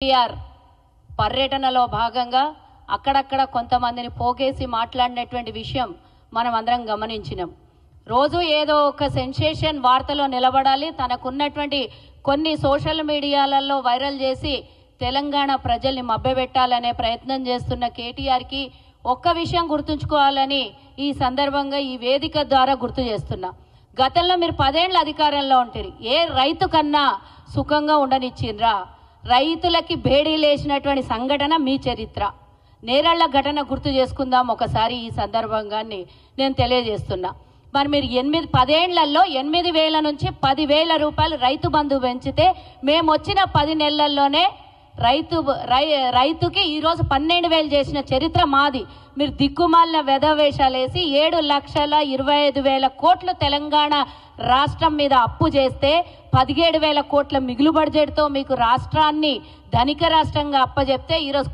కేటీఆర్ పర్యటనలో భాగంగా అక్కడక్కడ కొంతమందిని పోగేసి మాట్లాడినటువంటి విషయం మనం అందరం గమనించినాం. రోజు ఏదో ఒక సెన్సేషన్ వార్తలో నిలబడాలి, తనకున్నటువంటి కొన్ని సోషల్ మీడియాలలో వైరల్ చేసి తెలంగాణ ప్రజల్ని మభ్యపెట్టాలనే ప్రయత్నం చేస్తున్న కేటీఆర్కి ఒక్క విషయం గుర్తుంచుకోవాలని ఈ సందర్భంగా ఈ వేదిక ద్వారా గుర్తు చేస్తున్నా. గతంలో మీరు 10 ఏళ్ల అధికారంలో ఉంటారు, ఏ రైతు కన్నా సుఖంగా ఉండనిచ్చిండ్రా? రైతులకి బేడీలేసినటువంటి సంఘటన మీ చరిత్ర. నేరళ్ల ఘటన గుర్తు చేసుకుందాం ఒకసారి ఈ సందర్భంగాన్ని నేను తెలియజేస్తున్నా. మరి మీరు 10 ఏళ్లలో 8,000 నుంచి 10,000 రూపాయలు రైతు బంధు పెంచితే మేము వచ్చిన 10 నెలల్లోనే రైతుకి ఈరోజు 12,000 చేసిన చరిత్ర మాది. మీరు దిక్కుమాలిన వెధవేషాలేసి 7,25,000 కోట్లు తెలంగాణ రాష్ట్రం మీద అప్పు చేస్తే 17,000 కోట్ల మిగులు బడ్జెట్తో మీకు రాష్ట్రాన్ని ధనిక రాష్ట్రంగా అప్పచెప్తే ఈరోజు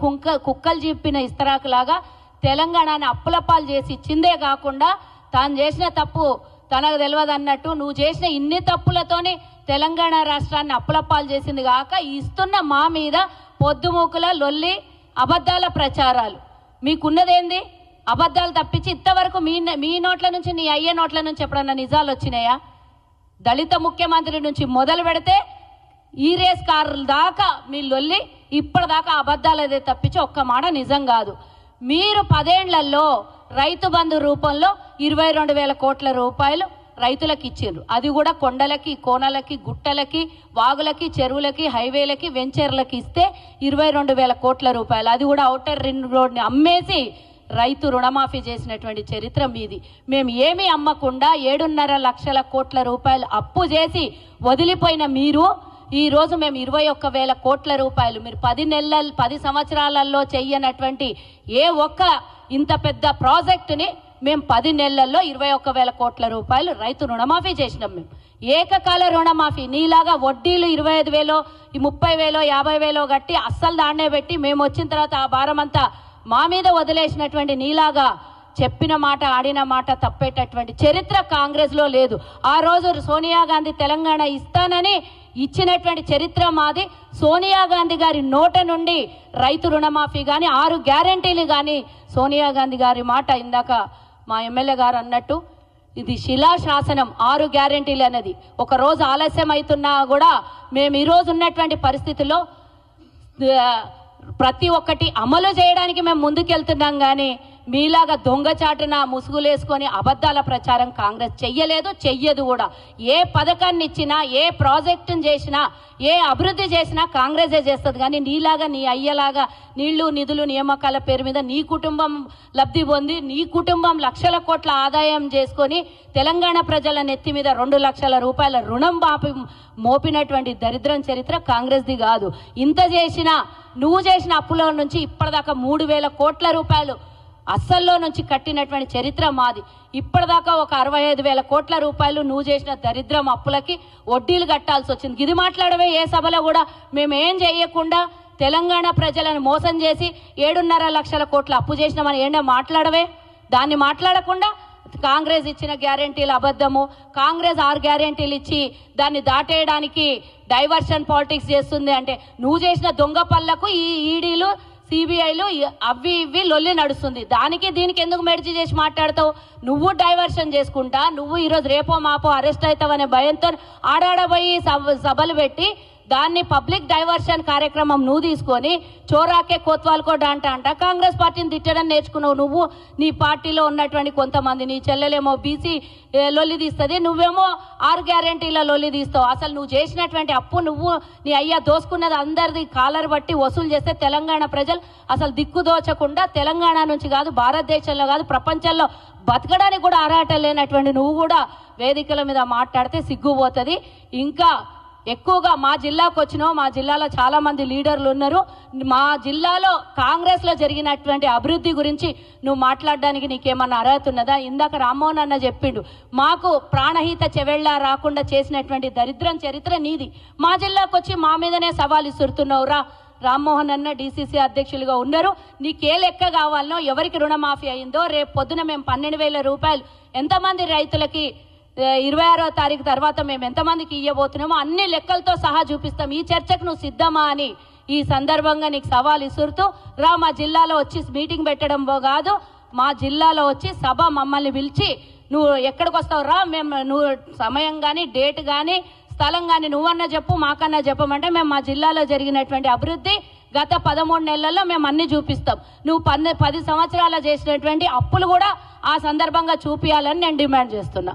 కుక్కలు చెప్పిన ఇస్తరాకులాగా తెలంగాణని అప్పులపాలు చేసి ఇచ్చిందే కాకుండా తాను చేసిన తప్పు తనకు తెలియదు అన్నట్టు నువ్వు చేసిన ఇన్ని తప్పులతోనే తెలంగాణ రాష్ట్రాన్ని అప్పులపాలు చేసింది కాక ఇస్తున్న మా మీద పొద్దుమూకుల లొల్లి అబద్ధాల ప్రచారాలు. మీకున్నదేంది? అబద్ధాలు తప్పించి ఇంతవరకు మీ నోట్ల నుంచి నీ అయ్యే నోట్ల నుంచి ఎప్పుడన్నా నిజాలు వచ్చినాయా? దళిత ముఖ్యమంత్రి నుంచి మొదలు పెడితే ఈ రేస్ కార్ల దాకా మీ లొల్లి ఇప్పటిదాకా అబద్ధాలదే తప్పించి ఒక్క మాట నిజం కాదు. మీరు 10 ఏళ్లలో రైతు బంధు రూపంలో 22,000 కోట్ల రూపాయలు రైతులకు ఇచ్చిండ్రు. అది కూడా కొండలకి, కోనలకి, గుట్టలకి, వాగులకి, చెరువులకి, హైవేలకి, వెంచర్లకి ఇస్తే 22,000 కోట్ల రూపాయలు. అది కూడా ఔటర్ రింగ్ రోడ్ని అమ్మేసి రైతు రుణమాఫీ చేసినటువంటి చరిత్ర మీది. మేము ఏమీ అమ్మకుండా 7.5 లక్షల కోట్ల రూపాయలు అప్పు చేసి వదిలిపోయిన మీరు ఈరోజు మేము 21,000 కోట్ల రూపాయలు మీరు 10 సంవత్సరాలలో చెయ్యనటువంటి ఏ ఒక్క ఇంత పెద్ద ప్రాజెక్టుని మేము 10 నెలల్లో 21,000 కోట్ల రూపాయలు రైతు రుణమాఫీ చేసినాం. మేము ఏకకాల రుణమాఫీ. నీలాగా వడ్డీలు 25,000, 30,000, 50,000 కట్టి అస్సలు దాన్నే పెట్టి మేము వచ్చిన తర్వాత ఆ భారం అంతా మా మీద వదిలేసినటువంటి నీలాగా చెప్పిన మాట ఆడిన మాట తప్పేటటువంటి చరిత్ర కాంగ్రెస్లో లేదు. ఆ రోజు సోనియా గాంధీ తెలంగాణ ఇస్తానని ఇచ్చినటువంటి చరిత్ర మాది. సోనియా గాంధీ గారి నోట నుండి రైతు రుణమాఫీ కానీ 6 గ్యారెంటీలు కానీ సోనియా గాంధీ గారి మాట ఇందాక మా ఎమ్మెల్యే గారు అన్నట్టు ఇది శిలాశాసనం. 6 గ్యారెంటీలు అనేది ఒక రోజు ఆలస్యం అవుతున్నా కూడా మేము ఈరోజు ఉన్నటువంటి పరిస్థితుల్లో ప్రతి ఒక్కటి అమలు చేయడానికి మేము ముందుకెళ్తున్నాం. కానీ మీలాగా దొంగచాటున ముసుగులేసుకొని అబద్ధాల ప్రచారం కాంగ్రెస్ చెయ్యలేదు, చెయ్యదు కూడా. ఏ పథకాన్ని ఇచ్చినా, ఏ ప్రాజెక్టును చేసినా, ఏ అభివృద్ధి చేసినా కాంగ్రెసే చేస్తుంది. కానీ నీలాగా నీ అయ్యలాగా నీళ్లు నిధులు నియామకాల పేరు మీద నీ కుటుంబం లబ్ధి పొంది నీ కుటుంబం లక్షల కోట్ల ఆదాయం చేసుకొని తెలంగాణ ప్రజల నెత్తి మీద 2 లక్షల రూపాయల రుణం మోపినటువంటి దరిద్రం చరిత్ర కాంగ్రెస్ది కాదు. ఇంత చేసినా నువ్వు చేసిన అప్పుల నుంచి ఇప్పటిదాకా 3,000 కోట్ల రూపాయలు అస్సల్లో నుంచి కట్టినటువంటి చరిత్ర మాది. ఇప్పటిదాకా ఒక 65,000 కోట్ల రూపాయలు నువ్వు చేసిన దరిద్రం అప్పులకి వడ్డీలు కట్టాల్సి వచ్చింది. ఇది మాట్లాడవే ఏ సభలో కూడా మేమేం చేయకుండా తెలంగాణ ప్రజలను మోసం చేసి 7.5 లక్షల కోట్ల అప్పు చేసినామని ఏంటో మాట్లాడవే. దాన్ని మాట్లాడకుండా కాంగ్రెస్ ఇచ్చిన గ్యారెంటీలు అబద్ధము, కాంగ్రెస్ 6 గ్యారెంటీలు ఇచ్చి దాన్ని దాటేయడానికి డైవర్షన్ పాలిటిక్స్ చేస్తుంది అంటే నువ్వు చేసిన దొంగ పళ్ళకు ఈ ఈడీలు సిబిఐలు అవి ఇవి లొల్లి నడుస్తుంది. దానికి దీనికి ఎందుకు మెర్జీ చేసి మాట్లాడతావు? నువ్వు డైవర్షన్ చేసుకుంటా నువ్వు ఈరోజు రేపో మాపో అరెస్ట్ అవుతావనే భయంతో ఆడాడబోయి సభలు పెట్టి దాన్ని పబ్లిక్ డైవర్షన్ కార్యక్రమం నువ్వు తీసుకొని చోరాకే కోత్వాల్కో అంట కాంగ్రెస్ పార్టీని తిట్టడం నేర్చుకున్నావు. నువ్వు నీ పార్టీలో ఉన్నటువంటి కొంతమంది, నీ చెల్లెలేమో బీసీ లొల్లి తీస్తుంది, నువ్వేమో 6 గ్యారెంటీల లొల్లి తీస్తావు. అసలు నువ్వు చేసినటువంటి అప్పు నువ్వు నీ అయ్యా దోసుకున్నది అందరిది కాలర్ బట్టి వసూలు చేస్తే తెలంగాణ ప్రజలు అసలు దిక్కు దోచకుండా తెలంగాణ నుంచి కాదు, భారతదేశంలో కాదు, ప్రపంచంలో బతకడానికి కూడా ఆరాటం లేనటువంటి నువ్వు కూడా వేదికల మీద మాట్లాడితే సిగ్గుపోతుంది. ఇంకా ఎక్కువగా మా జిల్లాకు వచ్చినావు. మా జిల్లాలో చాలా మంది లీడర్లు ఉన్నారు. మా జిల్లాలో కాంగ్రెస్లో జరిగినటువంటి అభివృద్ధి గురించి నువ్వు మాట్లాడడానికి నీకేమన్నా అర్హత ఉన్నదా? ఇందాక రామ్మోహన్ అన్న చెప్పిండు, మాకు ప్రాణహిత చెవెళ్ళ రాకుండా చేసినటువంటి దరిద్రం చరిత్ర నీది. మా జిల్లాకు వచ్చి మా మీదనే సవాల్ ఇస్తుతున్నావు రా. రామ్మోహన్ అన్న డీసీసీ అధ్యక్షులుగా ఉన్నారు. నీకే లెక్క కావాలనో, ఎవరికి రుణమాఫీ అయిందో, రేపు పొద్దున మేము 12,000 రూపాయలు ఎంతమంది రైతులకి 26వ తారీఖు తర్వాత మేము ఎంతమందికి ఇవ్వబోతున్నామో అన్ని లెక్కలతో సహా చూపిస్తాం. ఈ చర్చకు నువ్వు సిద్ధమా అని ఈ సందర్భంగా నీకు సవాల్ ఇసురుతూ రా మా జిల్లాలో వచ్చి మీటింగ్ పెట్టడం కాదు, మా జిల్లాలో వచ్చి సభ మమ్మల్ని పిలిచి నువ్వు ఎక్కడికి వస్తావు రా, మేము నువ్వు సమయం కానీ డేట్ కానీ స్థలం కానీ నువ్వన్నా చెప్పు మాకన్నా చెప్పమంటే మేము మా జిల్లాలో జరిగినటువంటి అభివృద్ధి గత 13 నెలల్లో మేము అన్ని చూపిస్తాం. నువ్వు 10 సంవత్సరాలు చేసినటువంటి అప్పులు కూడా ఆ సందర్భంగా చూపించాలని నేను డిమాండ్ చేస్తున్నా.